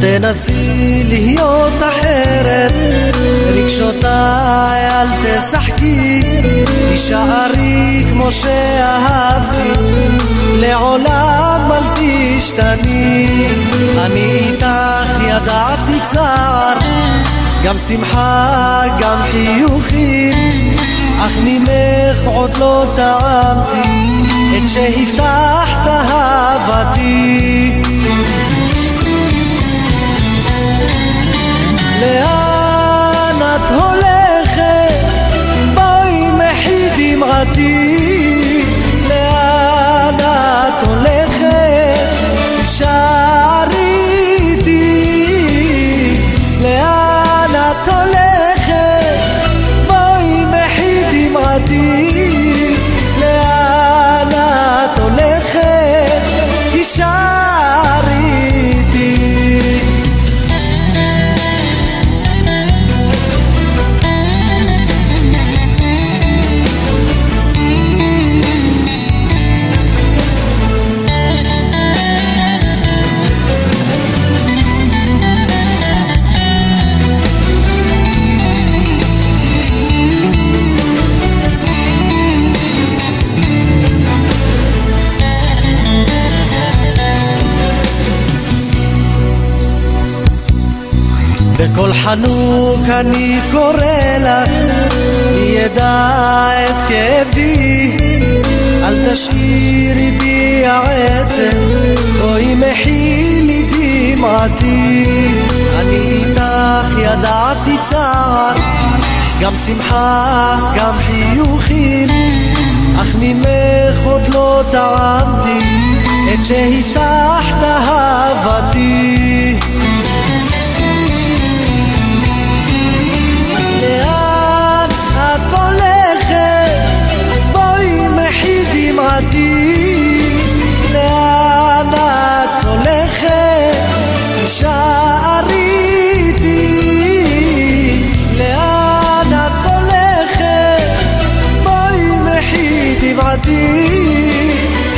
תנסי להיות אחרת, רגשותיי אל תשחקי, תישארי כמו שאהבתי, לעולם אל תשתני. אני איתך ידעתי צער, גם שמחה גם חיוכים, אך ממך עוד לא טעמתי את שהבטחת אהבתי. לאן את הולכת? בואי מחי דמעתי. לאן את הולכת? תישארי איתי. לאן את הולכת? בואי מחי דמעתי. לאן את הולכת? תישארי איתי. בכל חנוק אני קורא לך, מי ידע את כאבי, אל תשאירי בי העצם, בואי מחי לי דמעתי. אני איתך ידעתי צער, גם שמחה גם חיוכים, אך ממך עוד לא טעמתי את שהבטחת אהבתי. לאן את הולכת? בואי מחי דמעתי. לאן את הולכת? תישארי איתי. לאן את הולכת? בואי מחי דמעתי.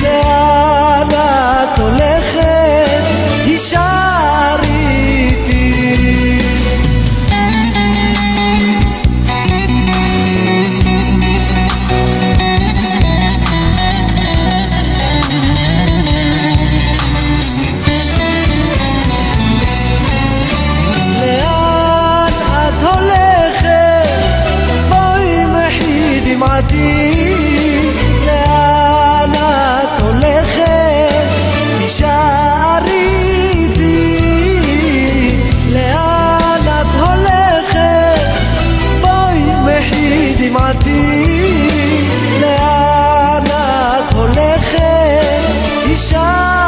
לאן את הולכת? תישארי איתי. לאן את הולכת? תישארי איתי. לאן את הולכת? בואי מחי דמעתי. לאן את הולכת? תישארי